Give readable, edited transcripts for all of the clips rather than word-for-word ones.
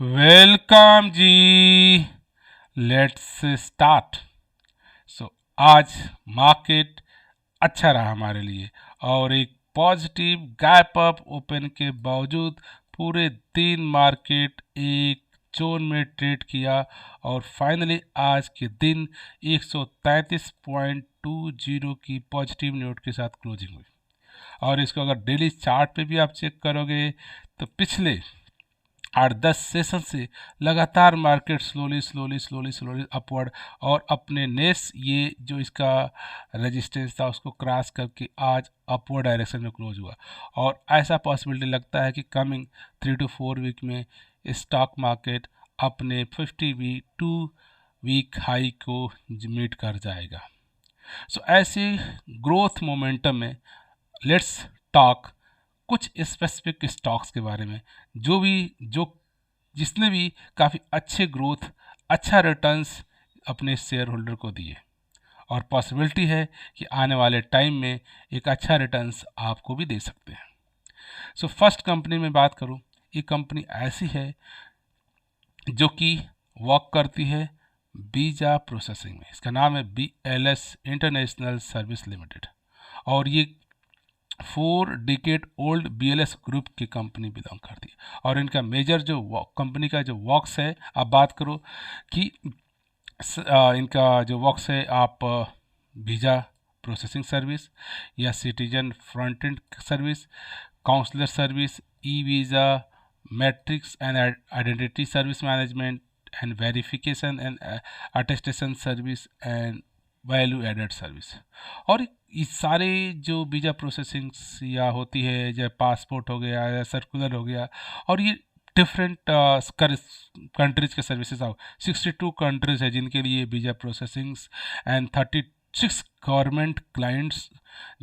Welcome ji. Let's start. So आज market अच्छा रहा हमारे लिए और एक पॉजिटिव गैप अप ओपन के बावजूद पूरे दिन मार्केट एक जोन में ट्रेड किया और फाइनली आज के दिन 133.20 की पॉजिटिव नोट के साथ क्लोजिंग हुई। और इसको अगर डेली चार्ट पे भी आप चेक करोगे तो पिछले 8-10 सेशन से लगातार market slowly slowly slowly slowly upward और अपने नेस ये जो इसका रेजिस्टेंस था उसको क्रॉस करके आज अपवर्ड डायरेक्शन में क्लोज हुआ। और ऐसा पॉसिबिलिटी लगता है कि कमिंग 3 to 4 वीक में स्टॉक मार्केट अपने 52 वीक हाई को मीट कर जाएगा। सो ऐसे ग्रोथ मोमेंटम में लेट्स टॉक कुछ स्पेसिफिक स्टॉक्स के बारे में जो जिसने भी काफ़ी अच्छे ग्रोथ अच्छा रिटर्न्स अपने शेयर होल्डर को दिए और पॉसिबिलिटी है कि आने वाले टाइम में एक अच्छा रिटर्न्स आपको भी दे सकते हैं। सो फर्स्ट कंपनी में बात करूं, ये कंपनी ऐसी है जो कि वर्क करती है बीजा प्रोसेसिंग में। इसका नाम है BLS इंटरनेशनल सर्विस लिमिटेड और ये 4 डिकेड ओल्ड BLS ग्रुप की कंपनी बिलोंग करती है। और इनका मेजर जो कंपनी का जो वर्क्स है, आप बात करो कि इनका जो वर्क्स है, आप वीज़ा प्रोसेसिंग सर्विस या citizen front end service, counsellor service, e visa, matrix and identity service management and verification and attestation service and value added service. और ये सारे जो वीज़ा प्रोसेसिंग या होती है, जैसे पासपोर्ट हो गया या सर्कुलर हो गया, और ये डिफरेंट कंट्रीज के सर्विसेज आओ 62 कंट्रीज है जिनके लिए visa processings and 36 government clients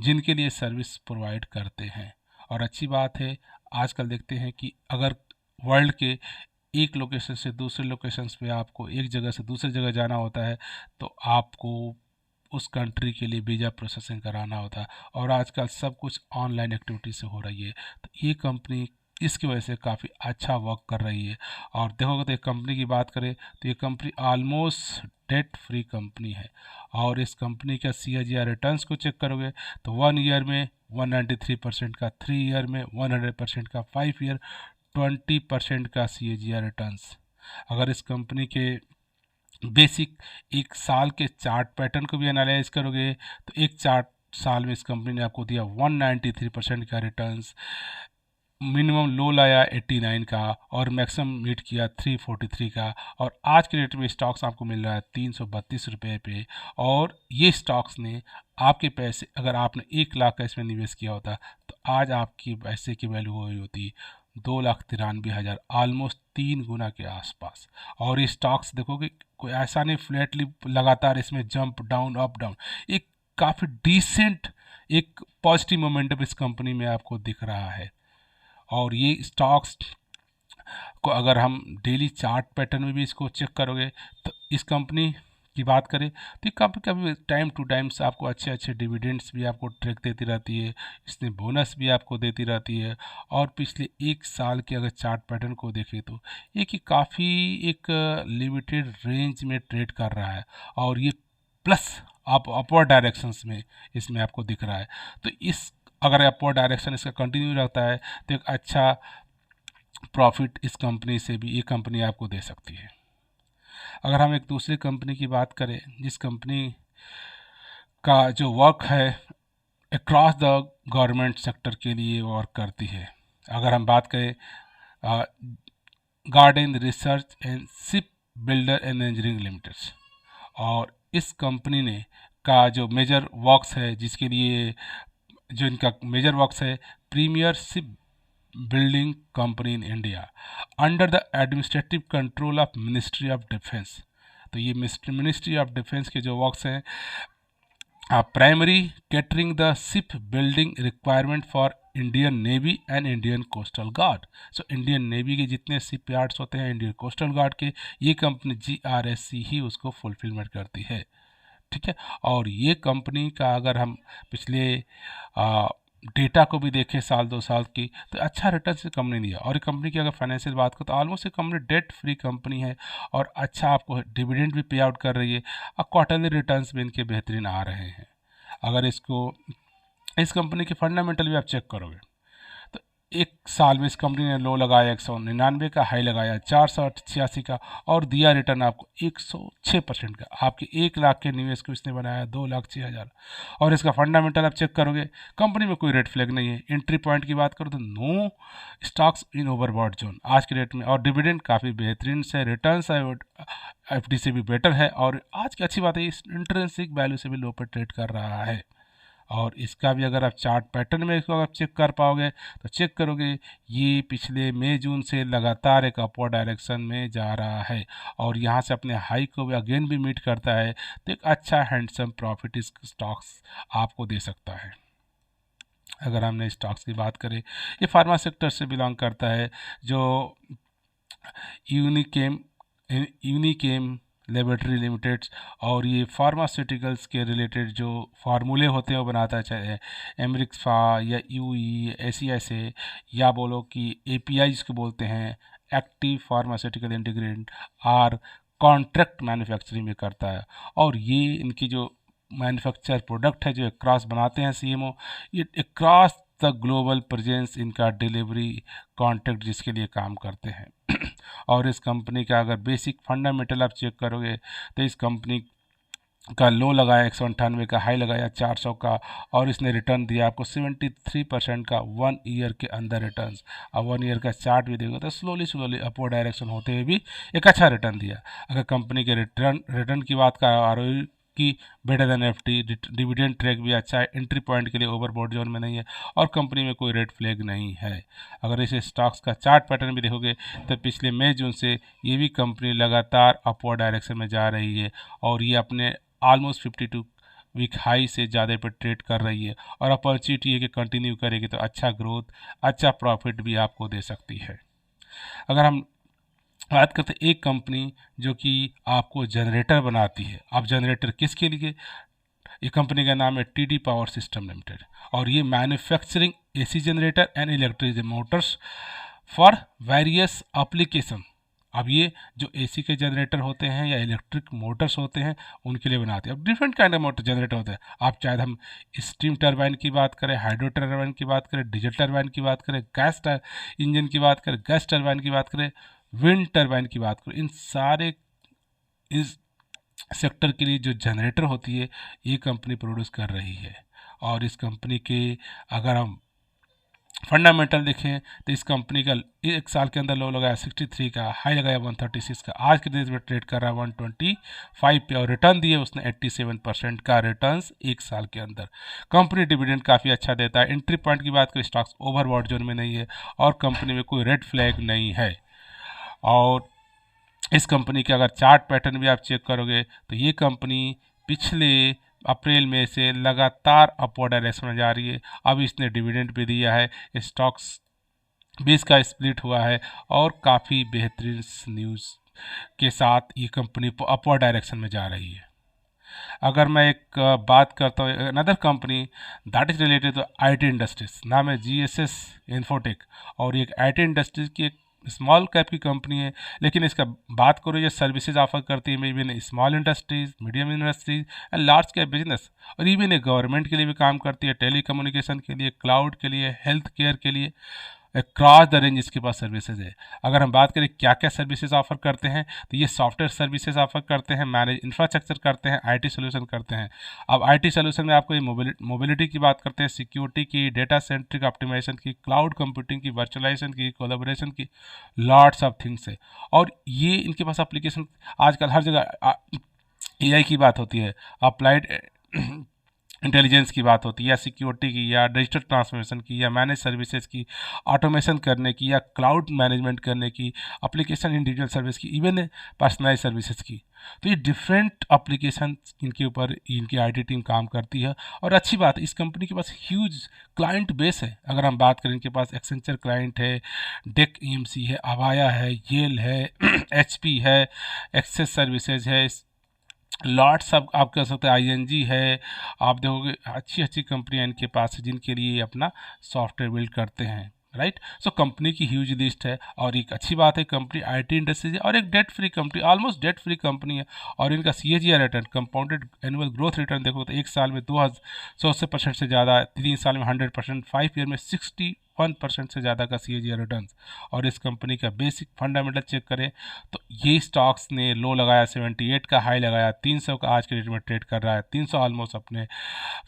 जिनके लिए सर्विस प्रोवाइड करते हैं। और अच्छी बात है, आजकल देखते हैं कि अगर वर्ल्ड के एक लोकेशन से दूसरे लोकेशंस पे आपको एक जगह से दूसरी जगह जाना होता है तो आपको उस कंट्री के लिए वीज़ा प्रोसेसिंग कराना होता है और आजकल सब कुछ ऑनलाइन एक्टिविटी से हो रही है। तो ये कंपनी इसकी वजह से काफ़ी अच्छा वर्क कर रही है। और देखोगे तो एक कंपनी की बात करें तो ये company almost debt free company है। और इस कंपनी का CAGR रिटर्न्स को चेक करोगे तो 1 ईयर में 193% का, 3 ईयर में 100% का, 5 ईयर 20% का CAGR रिटर्न्स। अगर इस कंपनी के बेसिक एक साल के चार्ट पैटर्न को भी एनालाइज करोगे तो एक चार्ट साल में इस कंपनी ने आपको दिया 193% का रिटर्न्स, मिनिमम लो लाया 89 का और मैक्सिमम मीट किया 343 का। और आज के डेट में स्टॉक्स आपको मिल रहा है 332 रुपये पे। और ये स्टॉक्स ने आपके पैसे, अगर आपने 1 लाख का इसमें निवेश किया होता तो आज आपकी पैसे की वैल्यू हुई होती 2,93,000, ऑलमोस्ट 3 गुना के आसपास। और ये स्टॉक्स देखोगे कोई ऐसा नहीं फ्लैटली लगातार इसमें जंप डाउन अप डाउन, एक काफ़ी डिसेंट एक पॉजिटिव मोमेंटम इस कंपनी में आपको दिख रहा है। और ये स्टॉक्स को अगर हम डेली चार्ट पैटर्न में भी इसको चेक करोगे तो इस कंपनी की बात करें तो ये कभी कभी टाइम टू टाइम्स आपको अच्छे अच्छे डिविडेंड्स भी आपको ट्रैक देती रहती है, इसने बोनस भी आपको देती रहती है। और पिछले 1 साल के अगर चार्ट पैटर्न को देखें तो ये कि काफ़ी एक लिमिटेड रेंज में ट्रेड कर रहा है और ये प्लस आप अपवर्ड डायरेक्शंस में इसमें आपको दिख रहा है। तो इस अगर अपवर्ड डायरेक्शन इसका कंटिन्यू रहता है तो एक अच्छा प्रॉफिट इस कंपनी से भी ये कंपनी आपको दे सकती है। अगर हम एक दूसरी कंपनी की बात करें जिस कंपनी का जो वर्क है अक्रॉस द गवर्नमेंट सेक्टर के लिए वर्क करती है, अगर हम बात करें garden research and ship builder and engineering limited. और इस कंपनी ने का जो मेजर वर्क्स है, जिसके लिए जो इनका मेजर वर्क्स है, premier ship building company in India under the administrative control of ministry of defence. तो ये मिनिस्ट्री ऑफ डिफेंस के जो वर्क्स हैं, primary catering the ship building requirement for Indian navy and Indian coastal guard. So Indian navy के जितने ship yards होते हैं, Indian coastal guard के, ये कंपनी GRSC ही उसको फुलफिलमेंट करती है। ठीक है। और ये कंपनी का अगर हम पिछले डेटा को भी देखें साल 2 साल की, तो अच्छा रिटर्न से कंपनी दिया। और ये कंपनी की अगर फाइनेंशियल बात करो तो ऑलमोस्ट ये कंपनी डेट फ्री कंपनी है और अच्छा आपको डिविडेंड भी पे आउट कर रही है और क्वार्टरली रिटर्न्स भी इनके बेहतरीन आ रहे हैं। अगर इस कंपनी के फंडामेंटल भी आप चेक करोगे तो एक साल में इस कंपनी ने लो लगाया 199 का, हाई लगाया 486 का और दिया रिटर्न आपको 106% का। आपके 1 लाख के निवेश को इसने बनाया 2,06,000। और इसका फंडामेंटल आप चेक करोगे, कंपनी में कोई रेड फ्लैग नहीं है। एंट्री पॉइंट की बात करो तो no stocks in overbought zone आज के डेट में, और डिविडेंड काफ़ी बेहतरीन से, रिटर्न्स एफडी से भी बेटर है, और आज की अच्छी बात है इस इंट्रिंसिक वैल्यू से भी लो पर ट्रेड कर रहा है। और इसका भी अगर आप चार्ट पैटर्न में इसको आप चेक कर पाओगे तो चेक करोगे, ये पिछले मई जून से लगातार एक अपवर्ड डायरेक्शन में जा रहा है और यहाँ से अपने हाई को भी अगेन भी मीट करता है, तो एक अच्छा हैंडसम प्रॉफिट इस स्टॉक्स आपको दे सकता है। अगर हमने स्टॉक्स की बात करें, ये फार्मा सेक्टर से बिलोंग करता है, जो यूनिकेम यूनिकेम लेबोरेटरी लिमिटेड, और ये फार्मास्यूटिकल्स के रिलेटेड जो फार्मूले होते हैं वो बनाता है, चाहे एमरिक्फा या यूई ऐसी ऐसे, या बोलो कि एपीआई जिसको बोलते हैं एक्टिव फार्मास्यूटिकल इंटीग्रेंट, आर कॉन्ट्रैक्ट मैन्युफैक्चरिंग में करता है। और ये इनकी जो मैन्युफैक्चर प्रोडक्ट है जो क्रॉस बनाते हैं सीएमओ, ये क्रॉस द ग्लोबल प्रेजेंस इनका डिलीवरी कॉन्ट्रैक्ट जिसके लिए काम करते हैं। और इस कंपनी का अगर बेसिक फंडामेंटल आप चेक करोगे तो इस कंपनी का लो लगाया 198 का, हाई लगाया 400 का, और इसने रिटर्न दिया आपको 73% का 1 ईयर के अंदर रिटर्न। अब 1 ईयर का चार्ट भी देखो तो स्लोली स्लोली अपवर्ड डायरेक्शन होते हुए भी एक अच्छा रिटर्न दिया। अगर कंपनी के रिटर्न की बात का, आरओई की better than FD, dividend track भी अच्छा है, एंट्री पॉइंट के लिए ओवरबॉट जोन में नहीं है और कंपनी में कोई रेड फ्लैग नहीं है। अगर इस स्टॉक्स का चार्ट पैटर्न भी देखोगे तो पिछले मई जून से ये भी कंपनी लगातार अपवर्ड डायरेक्शन में जा रही है और ये अपने ऑलमोस्ट 52 वीक हाई से ज़्यादा पर ट्रेड कर रही है, और अपॉर्चुनिटी है कि कंटिन्यू करेगी तो अच्छा ग्रोथ, अच्छा प्रॉफिट भी आपको दे सकती है। अगर हम बात करते हैं एक कंपनी जो कि आपको जनरेटर बनाती है, अब जनरेटर किसके लिए, ये कंपनी का नाम है टीडी पावर सिस्टम लिमिटेड, और ये manufacturing AC generator and electric Motors for various application. अब ये जो एसी के जनरेटर होते हैं या इलेक्ट्रिक मोटर्स होते हैं उनके लिए बनाते हैं। अब different kind of motor generator होते हैं, आप चाहे हम स्टीम टरबाइन की बात करें, हाइड्रो टरबाइन की बात करें, डीजल टरबाइन की बात करें, इंजन की बात करें, गैस टरबाइन की बात करें, विंड टरबाइन की बात करें, इन सारे इस सेक्टर के लिए जो जनरेटर होती है ये कंपनी प्रोड्यूस कर रही है। और इस कंपनी के अगर हम फंडामेंटल देखें तो इस कंपनी का एक साल के अंदर लो लगाया 63 का, हाई लगाया 136 का, आज के दिन में ट्रेड कर रहा है 125 पे, और रिटर्न दिए उसने 87% का रिटर्न्स एक साल के अंदर। कंपनी डिविडेंड काफ़ी अच्छा देता है। एंट्री पॉइंट की बात करें, स्टॉक्स ओवरबॉट जोन में नहीं है और कंपनी में कोई रेड फ्लैग नहीं है। और इस कंपनी के अगर चार्ट पैटर्न भी आप चेक करोगे तो ये कंपनी पिछले अप्रैल में से लगातार अपवर्ड डायरेक्शन में जा रही है। अब इसने डिविडेंड भी दिया है, स्टॉक्स 20 का स्प्लिट हुआ है और काफ़ी बेहतरीन न्यूज़ के साथ ये कंपनी अपवर्ड डायरेक्शन में जा रही है। अगर मैं एक बात करता हूँ another company that is related to IT industries, नाम है जीएसएस इन्फोटेक, और ये एक आईटी इंडस्ट्रीज की एक स्मॉल कैप की कंपनी है, लेकिन इसका बात करो ये सर्विसेज ऑफर करती है may be small industries, medium industries and large cap business, और इवन ये गवर्नमेंट के लिए भी काम करती है, टेली कम्युनिकेशन के लिए, क्लाउड के लिए, हेल्थ केयर के लिए, क्रॉस द रेंज इसके पास सर्विसेज है। अगर हम बात करें क्या क्या सर्विसेज ऑफर करते हैं तो ये सॉफ्टवेयर सर्विसेज ऑफर करते हैं, मैनेज इंफ्रास्ट्रक्चर करते हैं, आईटी सॉल्यूशन करते हैं। अब आईटी सॉल्यूशन में आपको ये मोबिलिटी की बात करते हैं, सिक्योरिटी की, डेटा सेंट्रिक ऑप्टिमाइजेशन की, क्लाउड कंप्यूटिंग की, वर्चुअलाइजेशन की, कोलैबोरेशन की, लॉट्स ऑफ थिंग्स है। और ये इनके पास एप्लीकेशन आजकल हर जगह एआई की बात होती है, अप्लाइड इंटेलिजेंस की बात होती है, या सिक्योरिटी की, या डिजिटल ट्रांसफॉर्मेशन की, या मैनेज सर्विसेज की, ऑटोमेशन करने की, या क्लाउड मैनेजमेंट करने की, एप्लीकेशन इंडिविजुअल सर्विस की, इवन पर्सनलाइज सर्विसेज की। तो ये डिफरेंट एप्लीकेशन इनके ऊपर इनकी आईटी टीम काम करती है। और अच्छी बात है इस कंपनी के पास ह्यूज क्लाइंट बेस है। अगर हम बात करें इनके पास एक्सेंचर क्लाइंट है, डेक ईएमसी है, अवाया है, येल है, एचपी है, एक्सेस सर्विसेज है, लॉट्स आप कह सकते हैं आईएनजी है, आप देखोगे अच्छी अच्छी कंपनियां इनके पास है जिनके लिए ये अपना सॉफ्टवेयर बिल्ड करते हैं, राइट। सो कंपनी की ह्यूज लिस्ट है, और एक अच्छी बात है कंपनी आईटी इंडस्ट्री है और एक debt free company, almost debt free company है। और इनका CAGR return, compounded annual growth return देखो तो एक साल में 200% से ज़्यादा, 3 साल में 100%, 5 ईयर में 61% से ज़्यादा का सीएजीआर रिटर्न। और इस कंपनी का बेसिक फंडामेंटल चेक करें तो ये स्टॉक्स ने लो लगाया 78 का, हाई लगाया 300 का, आज के डेट में ट्रेड कर रहा है 300 ऑलमोस्ट अपने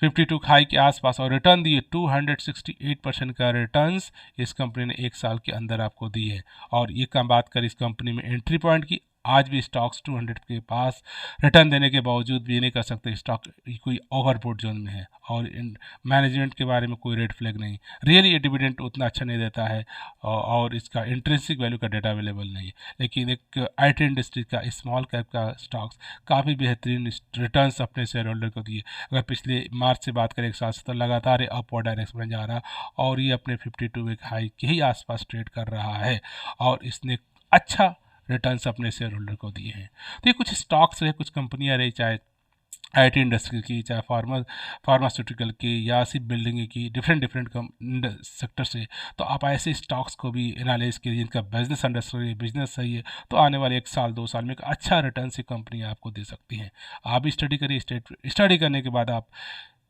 52 हाई के आसपास, और रिटर्न दिए 268% का रिटर्न्स इस कंपनी ने एक साल के अंदर आपको दी है। और ये काम बात करें इस कंपनी में एंट्री पॉइंट की, आज भी स्टॉक्स 200 के पास रिटर्न देने के बावजूद भी ये नहीं कर सकते स्टॉक कोई ओवरबोट जोन में है, और मैनेजमेंट के बारे में कोई रेड फ्लैग नहीं, रियली ये डिविडेंड उतना अच्छा नहीं देता है, और इसका इंट्रिंसिक वैल्यू का डेटा अवेलेबल नहीं है। लेकिन एक आईटी इंडस्ट्री का स्मॉल कैप का स्टॉक्स काफ़ी बेहतरीन रिटर्न्स अपने शेयर होल्डर को दिए। अगर पिछले मार्च से बात करें एक साल से, तो लगातार अपवर्ड डायरेक्शन में जा रहा, और ये अपने 52 वीक हाई के ही आसपास ट्रेड कर रहा है, और इसने अच्छा रिटर्न्स अपने शेयर होल्डर को दिए हैं। तो ये कुछ स्टॉक्स रहे, कुछ कंपनियां रही, चाहे आईटी इंडस्ट्री की, चाहे फार्मास्यूटिकल की, या सिर्फ बिल्डिंग की, डिफरेंट डिफरेंट सेक्टर से। तो आप ऐसे स्टॉक्स को भी एनालाइज कीजिए जिनका बिजनेस अंडरस्टैंडिंग, बिजनेस सही है, तो आने वाले 1 साल 2 साल में एक अच्छा रिटर्न से कंपनी आपको दे सकती हैं। आप भी स्टडी करिए, स्टडी करने के बाद आप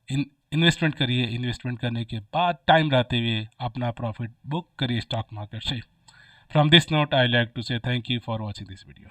इन्वेस्टमेंट करिए, इन्वेस्टमेंट करने के बाद टाइम रहते हुए अपना प्रॉफिट बुक करिए स्टॉक मार्केट से। From this note I like to say thank you for watching this video.